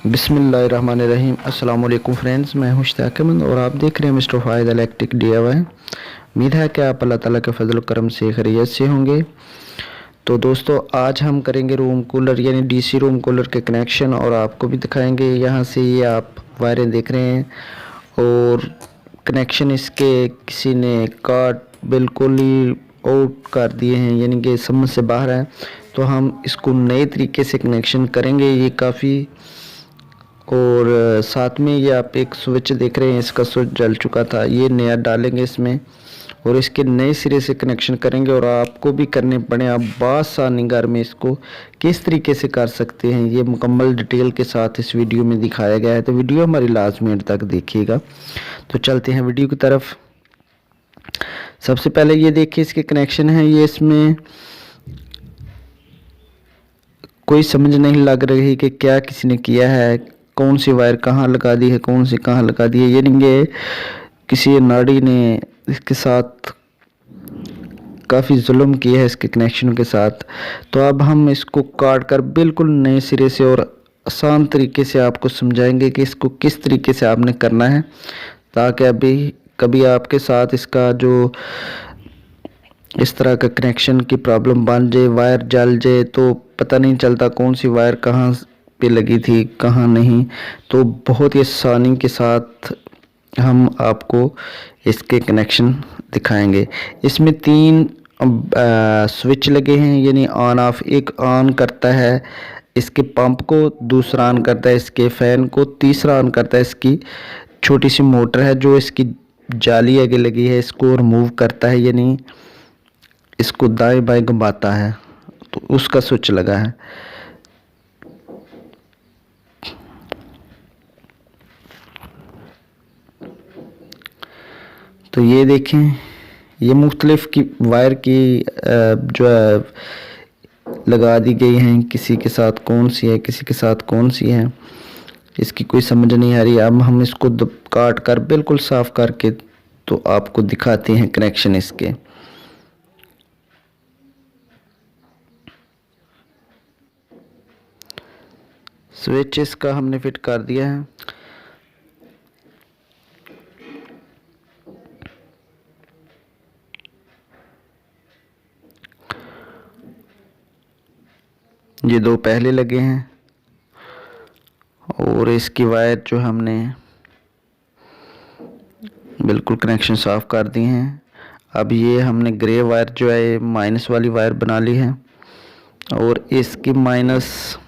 बिस्मिल्लाहिर्रहमानिर्रहीम। अस्सलाम वालेकुम फ्रेंड्स, मैं हूं इश्तियाक अहमद और आप देख रहे हैं मिस्टर फ़ाहिद इलेक्ट्रिक DIY। उम्मीद है कि आप अल्लाह ताला के फजल करम से खैरियत से होंगे। तो दोस्तों, आज हम करेंगे रूम कूलर यानी DC रूम कूलर के कनेक्शन और आपको भी दिखाएंगे। यहाँ से ये आप वायरें देख रहे हैं और कनेक्शन इसके किसी ने काट बिल्कुल ही आउट कर दिए हैं, यानी कि समझ से बाहर है। तो हम इसको नए तरीके से कनेक्शन करेंगे। ये काफ़ी और साथ में ये आप एक स्विच देख रहे हैं, इसका स्विच जल चुका था, ये नया डालेंगे इसमें और इसके नए सिरे से कनेक्शन करेंगे। और आपको भी करने पड़े, आप बासानी घर में इसको किस तरीके से कर सकते हैं, ये मुकम्मल डिटेल के साथ इस वीडियो में दिखाया गया है। तो वीडियो हमारी लास्ट मिनट तक देखिएगा। तो चलते हैं वीडियो की तरफ। सबसे पहले ये देखिए इसके कनेक्शन है, ये इसमें कोई समझ नहीं लग रही कि क्या किसी ने किया है, कौन सी वायर कहाँ लगा दी है, कौन सी कहाँ लगा दी है। ये नहीं किसी नाड़ी ने इसके साथ काफ़ी जुल्म किया है इसके कनेक्शन के साथ। तो अब हम इसको काट कर बिल्कुल नए सिरे से और आसान तरीके से आपको समझाएंगे कि इसको किस तरीके से आपने करना है, ताकि अभी कभी आपके साथ इसका जो इस तरह का कनेक्शन की प्रॉब्लम बन जाए, वायर जल जाए, तो पता नहीं चलता कौन सी वायर कहाँ पे लगी थी कहाँ नहीं। तो बहुत ही आसानी के साथ हम आपको इसके कनेक्शन दिखाएंगे। इसमें 3 स्विच लगे हैं, यानी ऑन ऑफ। एक ऑन करता है इसके पंप को, दूसरा ऑन करता है इसके फ़ैन को, तीसरा ऑन करता है इसकी छोटी सी मोटर है जो इसकी जाली आगे लगी है, इसको रिमूव करता है, यानी इसको दाएं बाएं घुमाता है। तो उसका स्विच लगा है। तो ये देखें, ये मुख्तलिफ की वायर की जो है लगा दी गई हैं, किसी के साथ कौन सी है किसी के साथ कौन सी है, इसकी कोई समझ नहीं आ रही। अब हम इसको काट कर बिल्कुल साफ करके तो आपको दिखाते हैं कनेक्शन इसके। स्विच इसका हमने फिट कर दिया है। ये 2 पहले लगे हैं और इसकी वायर जो हमने बिल्कुल कनेक्शन साफ कर दिए हैं। अब ये हमने ग्रे वायर जो है माइनस वाली वायर बना ली है और इसकी माइनस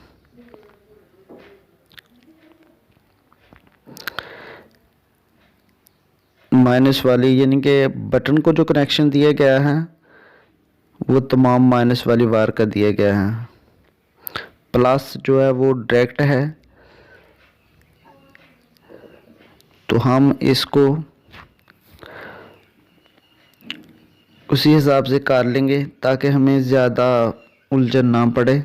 वाली यानी कि बटन को जो कनेक्शन दिया गया है वो तमाम माइनस वाली वायर का दिया गया है। प्लस जो है वो डायरेक्ट है। तो हम इसको उसी हिसाब से कर लेंगे ताकि हमें ज़्यादा उलझन ना पड़े।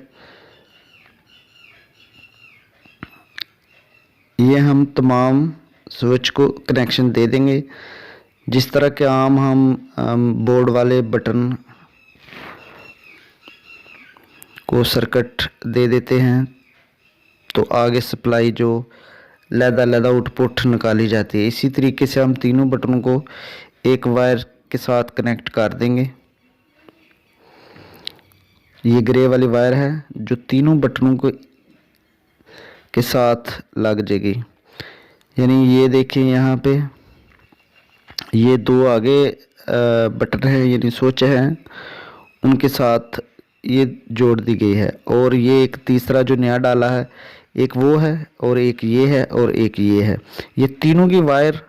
ये हम तमाम स्विच को कनेक्शन दे देंगे जिस तरह के आम हम बोर्ड वाले बटन को सर्किट दे देते हैं तो आगे सप्लाई जो लैदा आउटपुट निकाली जाती है। इसी तरीके से हम तीनों बटनों को एक वायर के साथ कनेक्ट कर देंगे। ये ग्रे वाली वायर है जो तीनों बटनों को के साथ लग जाएगी। यानी ये देखें, यहाँ पे ये 2 आगे बटन है यानी स्विच है, उनके साथ ये जोड़ दी गई है। और ये एक तीसरा जो नया डाला है, एक वो है और एक ये है और एक ये है। ये तीनों की वायर,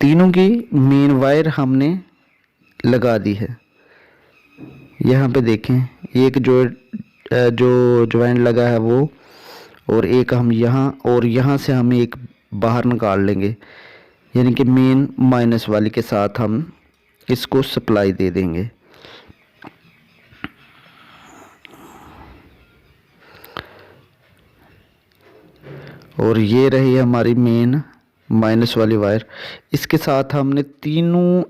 तीनों की मेन वायर हमने लगा दी है। यहाँ पे देखें, एक जो ज्वाइंट लगा है वो, और एक हम यहाँ और यहाँ से हम एक बाहर निकाल लेंगे, यानी कि मेन माइनस वाली के साथ हम इसको सप्लाई दे देंगे। और ये रही हमारी मेन माइनस वाली वायर। इसके साथ हमने तीनों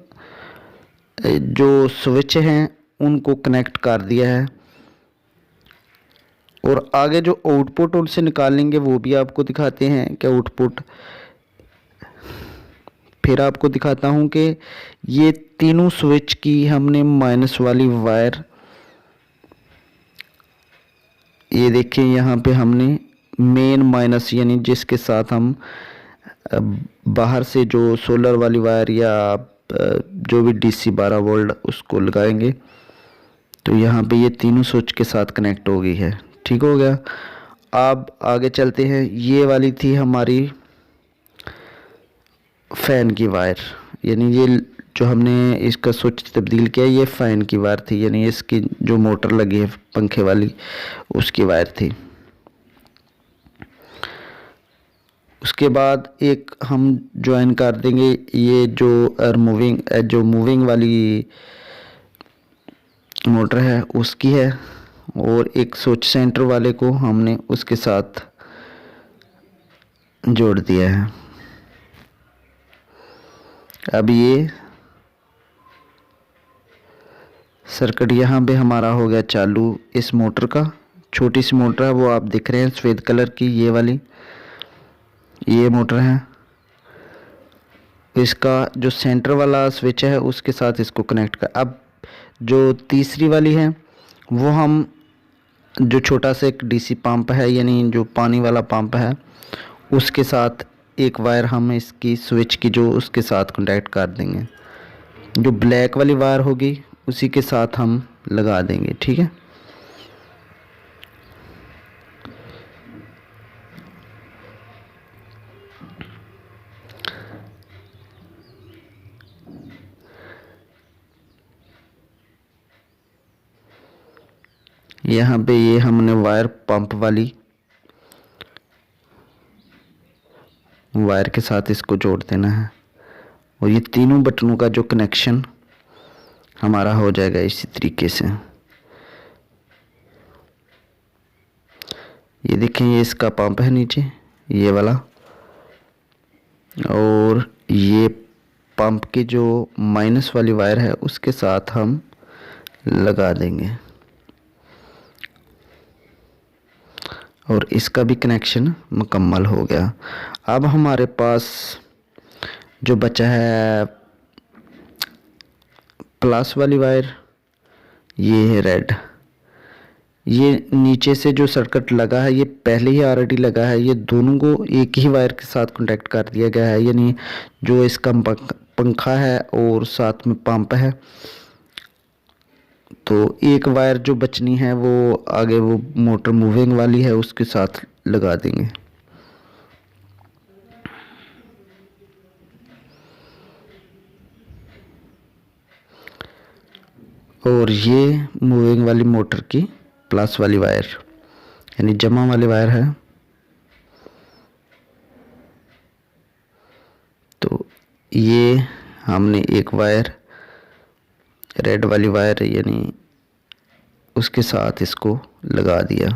जो स्विच हैं उनको कनेक्ट कर दिया है। और आगे जो आउटपुट उनसे निकालेंगे वो भी आपको दिखाते हैं कि आउटपुट। फिर आपको दिखाता हूँ कि ये तीनों स्विच की हमने माइनस वाली वायर, ये देखिए यहाँ पे हमने मेन माइनस यानी जिसके साथ हम बाहर से जो सोलर वाली वायर या जो भी डीसी 12 वोल्ट उसको लगाएंगे तो यहाँ पे ये तीनों स्विच के साथ कनेक्ट हो गई है। ठीक हो गया। अब आगे चलते हैं। ये वाली थी हमारी फ़ैन की वायर, यानी ये जो हमने इसका स्विच तब्दील किया ये फ़ैन की वायर थी, यानी इसकी जो मोटर लगी है पंखे वाली उसकी वायर थी। उसके बाद एक हम ज्वाइन कर देंगे ये जो मूविंग वाली मोटर है उसकी है, और एक स्विच सेंटर वाले को हमने उसके साथ जोड़ दिया है। अब ये सर्किट यहाँ पे हमारा हो गया चालू। इस मोटर का छोटी सी मोटर है वो आप दिख रहे हैं सफ़ेद कलर की, ये वाली ये मोटर है। इसका जो सेंटर वाला स्विच है उसके साथ इसको कनेक्ट कर। अब जो तीसरी वाली है वो हम जो छोटा सा एक डीसी पंप है यानी जो पानी वाला पंप है उसके साथ एक वायर हम इसकी स्विच की जो उसके साथ कॉन्टैक्ट कर देंगे। जो ब्लैक वाली वायर होगी उसी के साथ हम लगा देंगे। ठीक है। यहाँ पे ये हमने वायर पंप वाली वायर के साथ इसको जोड़ देना है, और ये तीनों बटनों का जो कनेक्शन हमारा हो जाएगा इसी तरीके से। ये देखें ये इसका पंप है नीचे ये वाला, और ये पंप की जो माइनस वाली वायर है उसके साथ हम लगा देंगे, और इसका भी कनेक्शन मुकम्मल हो गया। अब हमारे पास जो बचा है प्लस वाली वायर, ये है रेड। ये नीचे से जो सर्किट लगा है ये पहले ही ऑलरेडी लगा है, ये दोनों को एक ही वायर के साथ कॉन्टैक्ट कर दिया गया है, यानी जो इसका पंखा है और साथ में पंप है। तो एक वायर जो बचनी है वो आगे वो मोटर मूविंग वाली है उसके साथ लगा देंगे। और ये मूविंग वाली मोटर की प्लस वाली वायर यानी जमा वाली वायर है। तो ये हमने एक वायर रेड वाली वायर यानी उसके साथ इसको लगा दिया।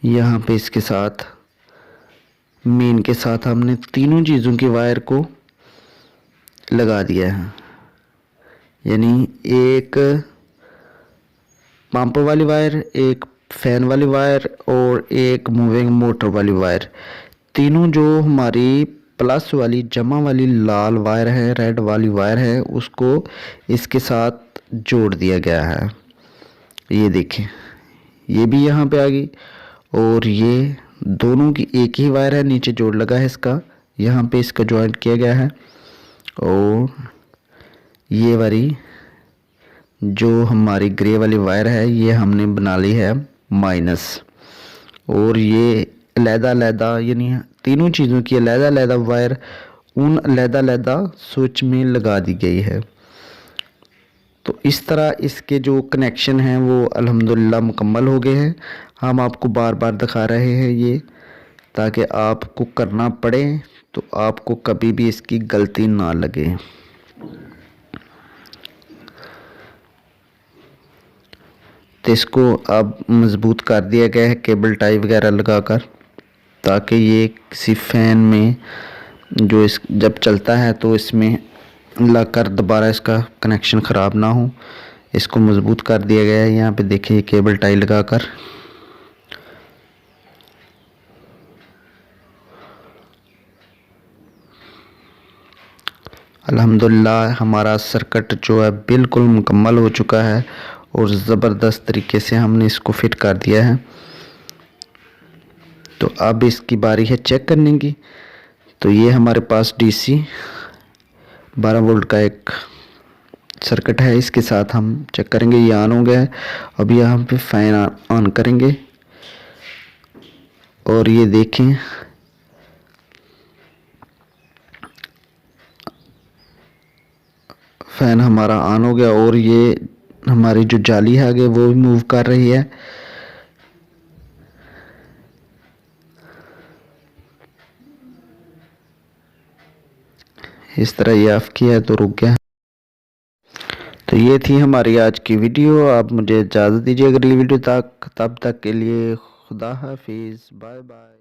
यहाँ पे इसके साथ मेन के साथ हमने तीनों चीज़ों की वायर को लगा दिया है, यानी एक पंप वाली वायर, एक फैन वाली वायर और एक मूविंग मोटर वाली वायर। तीनों जो हमारी प्लस वाली जमा वाली लाल वायर है, रेड वाली वायर है, उसको इसके साथ जोड़ दिया गया है। ये देखें ये भी यहाँ पे आ गई, और ये दोनों की एक ही वायर है, नीचे जोड़ लगा है इसका, यहाँ पे इसका जॉइंट किया गया है। और ये वाली जो हमारी ग्रे वाली वायर है ये हमने बना ली है माइनस, और ये अलहदा यानी तीनों चीज़ों की अलहदा वायर उन अलहदा स्विच में लगा दी गई है। तो इस तरह इसके जो कनेक्शन हैं वो अल्हम्दुलिल्लाह मुकम्मल हो गए हैं। हम आपको बार बार दिखा रहे हैं ये ताकि आपको करना पड़े तो आपको कभी भी इसकी गलती ना लगे। तो इसको अब मज़बूत कर दिया गया है केबल टाई वगैरह लगाकर, ताकि ये किसी फ़ैन में जो इस जब चलता है तो इसमें लगाकर दोबारा इसका कनेक्शन ख़राब ना हो, इसको मज़बूत कर दिया गया है। यहाँ पे देखिए केबल टाई लगाकर। अल्हम्दुलिल्लाह हमारा सर्किट जो है बिल्कुल मुकम्मल हो चुका है और ज़बरदस्त तरीके से हमने इसको फिट कर दिया है। तो अब इसकी बारी है चेक करने की। तो ये हमारे पास डीसी 12 वोल्ट का एक सर्किट है, इसके साथ हम चेक करेंगे। ये ऑन हो गया है। अब यहाँ पे फैन ऑन करेंगे और ये देखें फैन हमारा ऑन हो गया और ये हमारी जो जाली है आगे वो भी मूव कर रही है। इस तरह ये ऑफ किया है तो रुक गया। तो ये थी हमारी आज की वीडियो। आप मुझे इजाज़त दीजिए अगली वीडियो तक, तब तक के लिए खुदा हाफिज़, बाय बाय।